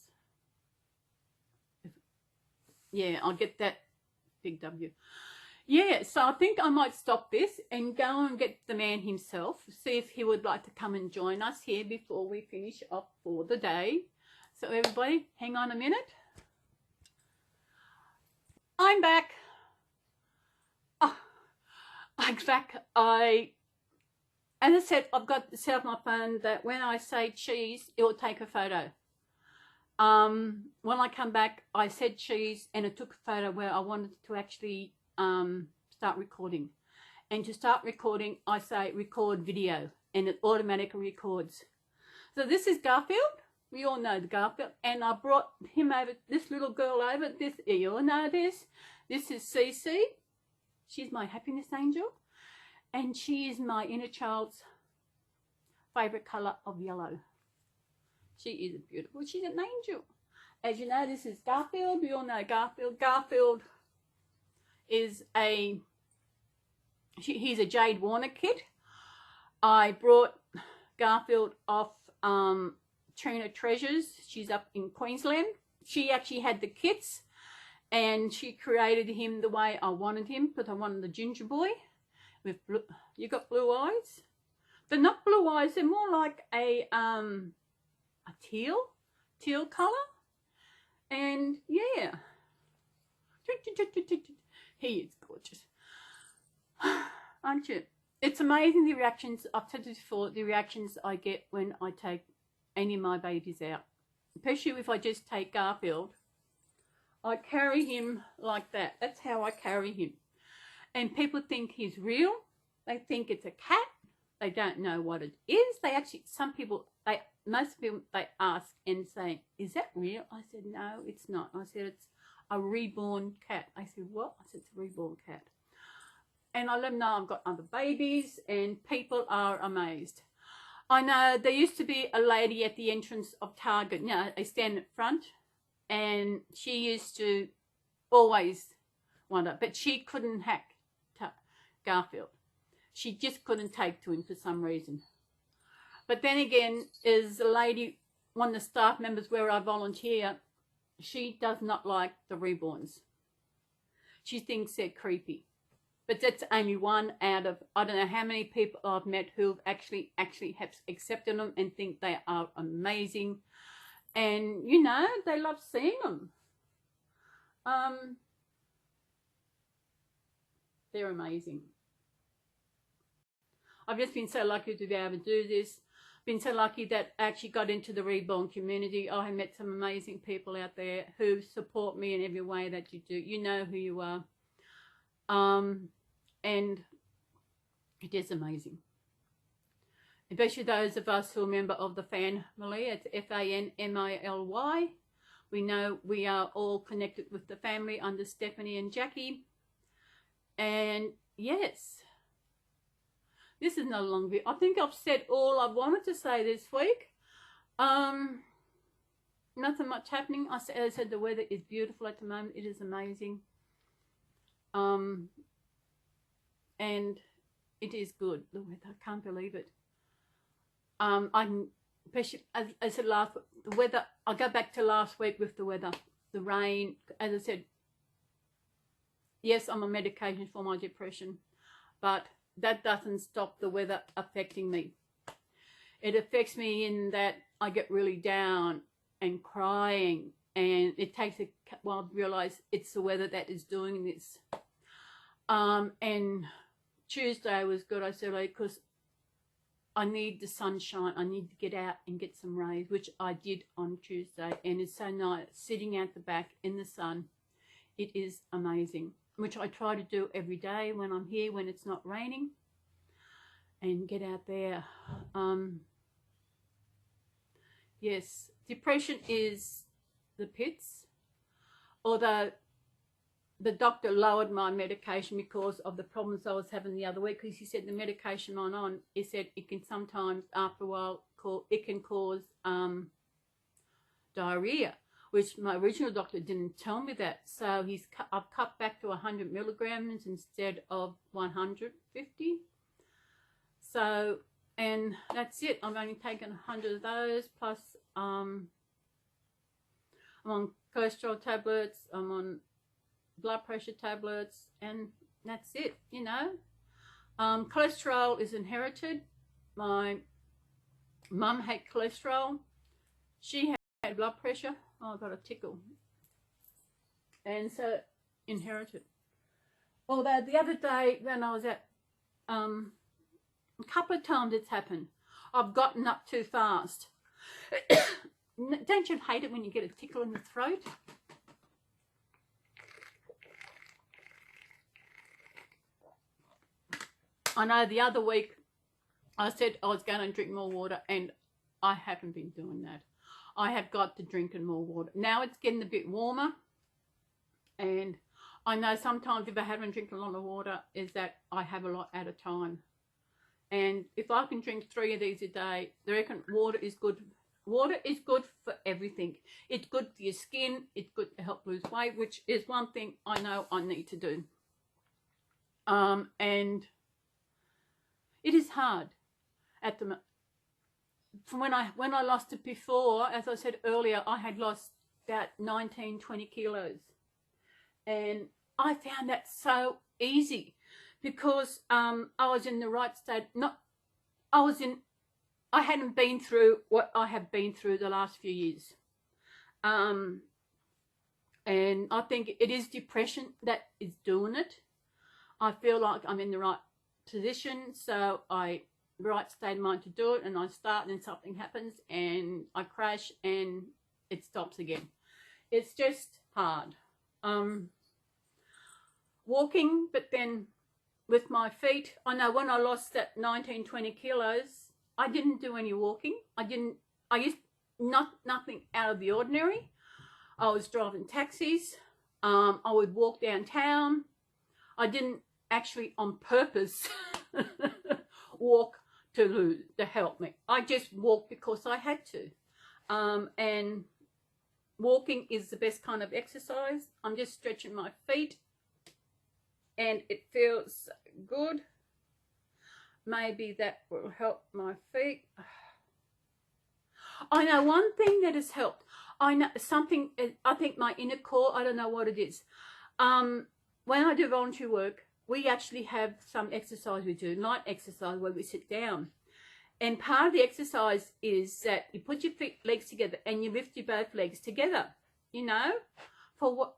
Yeah, I'll get that Big W. Yeah, so I think I might stop this and go and get the man himself, see if he would like to come and join us here before we finish off for the day. So everybody, hang on a minute. I'm back. Oh, I'm back. As I said, I've got set up my phone that when I say cheese, it will take a photo. When I come back, I said cheese, and it took a photo where I wanted to actually start recording. And to start recording, I say record video, and it automatically records. So this is Garfield. We all know the Garfield, and I brought him over, this little girl over. This, you all know this. This is Cece. She's my happiness angel, and she is my inner child's favorite color of yellow. She is beautiful. She's an angel. As you know, this is Garfield. We all know Garfield. Garfield is he's a Jade Warner kid. I brought Garfield off Trina Treasures. She's up in Queensland. She actually had the kits, and she created him the way I wanted him, because I wanted the ginger boy with blue. You got blue eyes? They're not blue eyes. They're more like a teal color. And yeah, he is gorgeous, aren't you? It's amazing the reactions. I've said this before, the reactions I get when I take any of my babies out, especially if I just take Garfield. I carry him like that. That's how I carry him, and people think he's real. They think it's a cat. They don't know what it is. They actually, most people, they ask and say, is that real? I said, no, it's not. I said, it's a reborn cat. I said, what? I said, it's a reborn cat. And I let them know I've got other babies, and people are amazed. I know there used to be a lady at the entrance of Target. You know, they stand at front, and she used to always wonder, but she couldn't hack Garfield. She just couldn't take to him for some reason. But then again, is a lady, one of the staff members where I volunteer, she does not like the Reborns. She thinks they're creepy. But that's only one out of, I don't know how many people I've met who've actually have accepted them and think they are amazing. And, you know, they love seeing them. They're amazing. I've just been so lucky to be able to do this. Been so lucky that I actually got into the Reborn community. I have met some amazing people out there who support me in every way that you do. You know who you are. And it is amazing. Especially those of us who are a member of the family. It's FANMILY. We know we are all connected with the family under Stephanie and Jackie. And yes, this is no long video. I think I've said all I wanted to say this week. Nothing much happening. As I said, the weather is beautiful at the moment. It is amazing. And it is good, the weather. I can't believe it. Especially, as I said the weather, I'll go back to last week with the weather, the rain. As I said, yes, I'm on medication for my depression, but that doesn't stop the weather affecting me. It affects me in that I get really down and crying, and it takes a while to realize it's the weather that is doing this. And Tuesday was good, I said, because I need the sunshine. I need to get out and get some rays, which I did on Tuesday. And it's so nice sitting out the back in the sun. It is amazing, which I try to do every day when I'm here, when it's not raining, and get out there. Yes, depression is the pits, although the doctor lowered my medication because of the problems I was having the other week, because he said the medication I'm on, he said it can sometimes, after a while, it can cause diarrhea, which my original doctor didn't tell me that. So I've cut back to 100 milligrams instead of 150. So, and that's it. I'm only taking 100 of those, plus I'm on cholesterol tablets, I'm on blood pressure tablets, and that's it, you know. Cholesterol is inherited. My mum had cholesterol. She had blood pressure. Oh, I got a tickle. And so, inherited. Although the other day when I was at, a couple of times it's happened. I've gotten up too fast. Don't you hate it when you get a tickle in the throat? I know the other week I said I was going to drink more water, and I haven't been doing that. I have got to drinking more water. Now it's getting a bit warmer, and I know sometimes if I haven't drank a lot of water is that I have a lot at a time. And if I can drink 3 of these a day, I reckon water is good. Water is good for everything. It's good for your skin. It's good to help lose weight, which is one thing I know I need to do. And it is hard at the from when I lost it before. As I said earlier, I had lost about 19-20 kilos, and I found that so easy because I was in the right state. I hadn't been through what I have been through the last few years, and I think it is depression that is doing it. I feel like I'm in the right position, so right state of mind to do it, and I start and something happens and I crash and it stops again. It's just hard. Walking, but then with my feet, I know when I lost that 19-20 kilos, I didn't do any walking. I used nothing out of the ordinary. I was driving taxis. I would walk downtown. I didn't actually on purpose walk to help me. I just walked because I had to. And walking is the best kind of exercise. I'm just stretching my feet and it feels good. Maybe that will help my feet. I know one thing that has helped. I know something, I think my inner core, I don't know what it is. When I do volunteer work, we actually have some exercise we do, night exercise, where we sit down. And part of the exercise is that you put your legs together and you lift your both legs together, you know.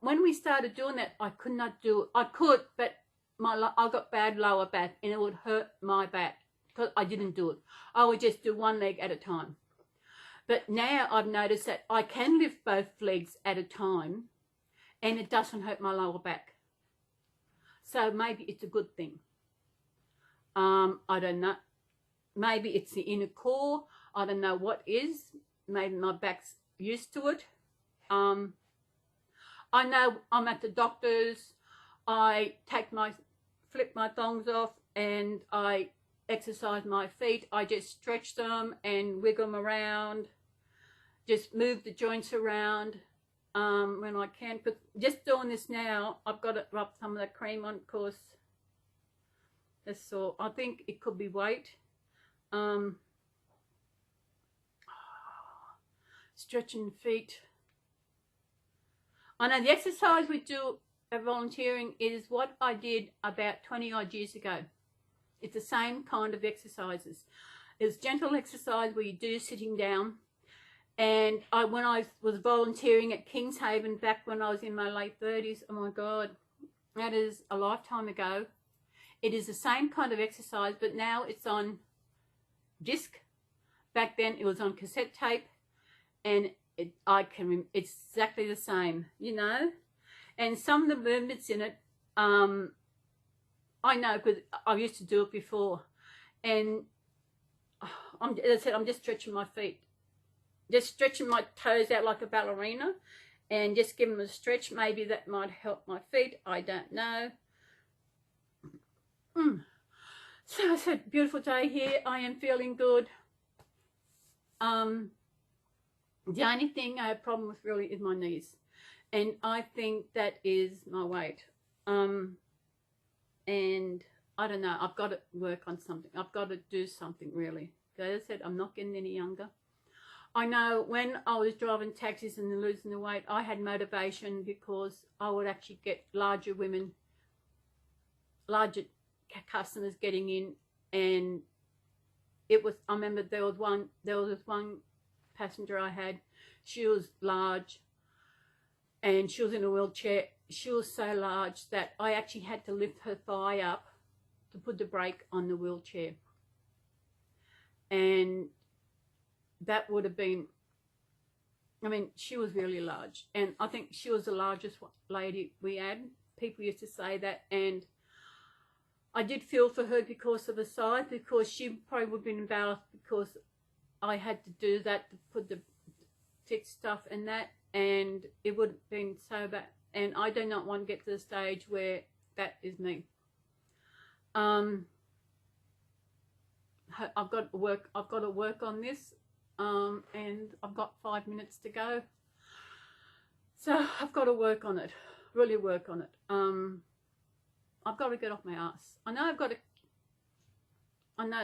When we started doing that, I could not do it. I could, but I got bad lower back and it would hurt my back because I didn't do it. I would just do one leg at a time. But now I've noticed that I can lift both legs at a time and it doesn't hurt my lower back. So maybe it's a good thing. I don't know. Maybe it's the inner core. I don't know what is. Maybe my back's used to it. I know I'm at the doctor's. I flip my thongs off and I exercise my feet. I just stretch them and wiggle them around. Just move the joints around when I can. But just doing this now, I've got to rub some of the cream on because that's sore. I think it could be weight. Stretching feet. I know the exercise we do at volunteering is what I did about 20 odd years ago. It's the same kind of exercises. It's gentle exercise where you do sitting down. And when I was volunteering at Kingshaven back when I was in my late 30s, oh my God, that is a lifetime ago. It is the same kind of exercise, but now it's on disc. Back then it was on cassette tape, and it's exactly the same, you know. And some of the movements in it, I know because I used to do it before. And as I said, I'm just stretching my feet, just stretching my toes out like a ballerina, and just give them a stretch. Maybe that might help my feet. I don't know. So it's a beautiful day here. I am feeling good. The only thing I have a problem with really is my knees, and I think that is my weight. And I don't know, I've got to work on something. I've got to do something really. As I said, I'm not getting any younger. I know when I was driving taxis and losing the weight, I had motivation because I would actually get larger women, larger customers getting in, and it was, I remember there was this one passenger I had. She was large and she was in a wheelchair. She was so large that I actually had to lift her thigh up to put the brake on the wheelchair, and that would have been, I mean, she was really large, and I think she was the largest lady we had. People used to say that, and I did feel for her because of the size, because she probably would have been embarrassed because I had to do that to put the fix stuff and that, and it would have been so bad. And I do not want to get to the stage where that is me. I've got to work on this, and I've got 5 minutes to go, so I've got to work on it, really work on it. I've got to get off my ass. I know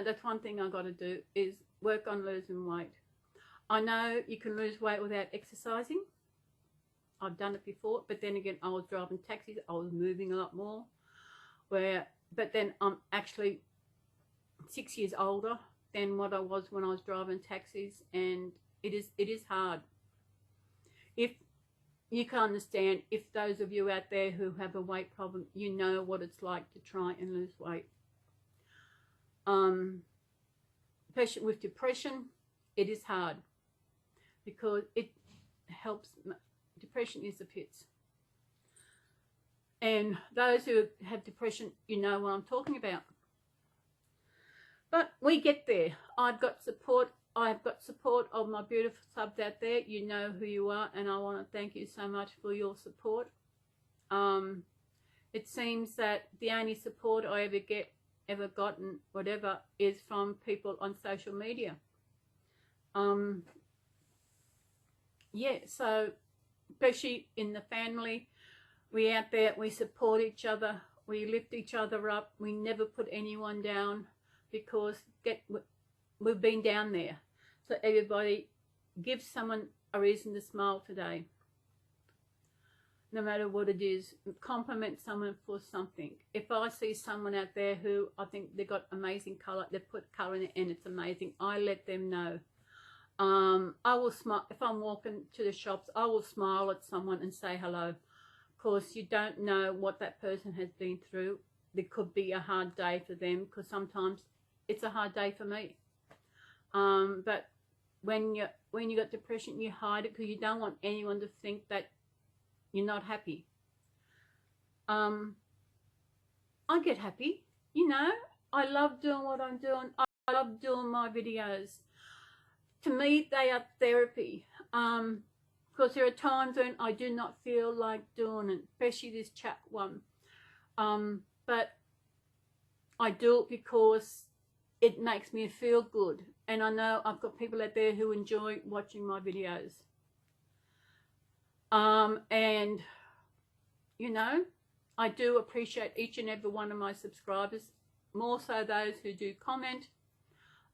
that's one thing I've got to do, is work on losing weight. I know you can lose weight without exercising. I've done it before, but then again, I was driving taxis, I was moving a lot more. But then I'm actually 6 years older than what I was when I was driving taxis, and it is hard. If you can understand, if those of you out there who have a weight problem, you know what it's like to try and lose weight. Especially with depression, it is hard because it helps. Depression is the pits. And those who have depression, you know what I'm talking about. But we get there. I've got support. I've got support of my beautiful subs out there. You know who you are, and I want to thank you so much for your support. It seems that the only support I ever gotten, whatever, is from people on social media. Yeah, so especially in the family, we out there, we support each other, we lift each other up, we never put anyone down, because we've been down there. So everybody, give someone a reason to smile today, no matter what it is. Compliment someone for something. If I see someone out there who I think they got amazing colour, they put colour in it and it's amazing, I let them know. I will smile. If I'm walking to the shops, I will smile at someone and say hello. Of course, you don't know what that person has been through. There could be a hard day for them, because sometimes it's a hard day for me. But when you got depression, you hide it because you don't want anyone to think that you're not happy. I get happy, you know. I love doing what I'm doing. I love doing my videos. To me, they are therapy, because there are times when I do not feel like doing it, especially this chat one. But I do it because it makes me feel good, and I know I've got people out there who enjoy watching my videos. And you know, I do appreciate each and every one of my subscribers, more so those who do comment.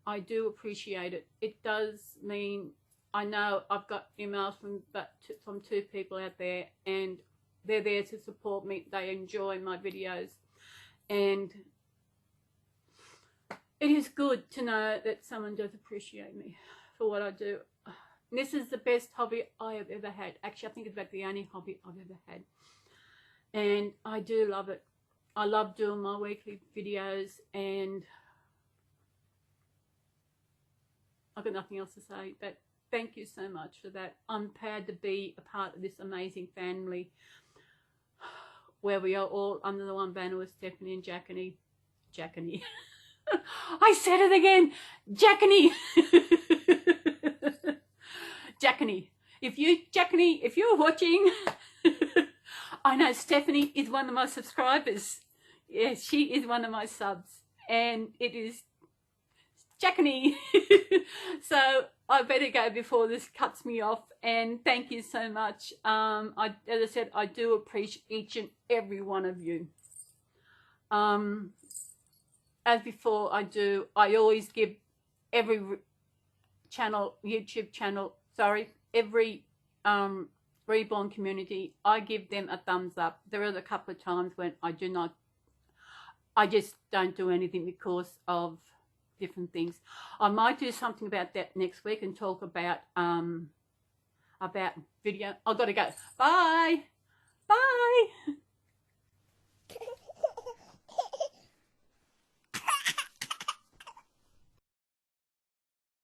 I do appreciate it. It does mean, I know I've got emails from 2 people out there, and they're there to support me. They enjoy my videos, and it is good to know that someone does appreciate me for what I do. This is the best hobby I have ever had. Actually, I think it's about the only hobby I've ever had, and I do love it. I love doing my weekly videos, and I've got nothing else to say, but thank you so much for that. I'm proud to be a part of this amazing family where we are all under the one banner with Stephanie and Jackany. I said it again. Jackany. Jackany. If you're watching, I know Stephanie is one of my subscribers. Yes, she is one of my subs. And it is Jackany. So I better go before this cuts me off. And thank you so much. As I said, I do appreciate each and every one of you. As before, I always give every channel, YouTube channel, sorry, every Reborn community, I give them a thumbs up. There are a couple of times when I just don't do anything because of different things. I might do something about that next week and talk about video. I've got to go. Bye. Bye.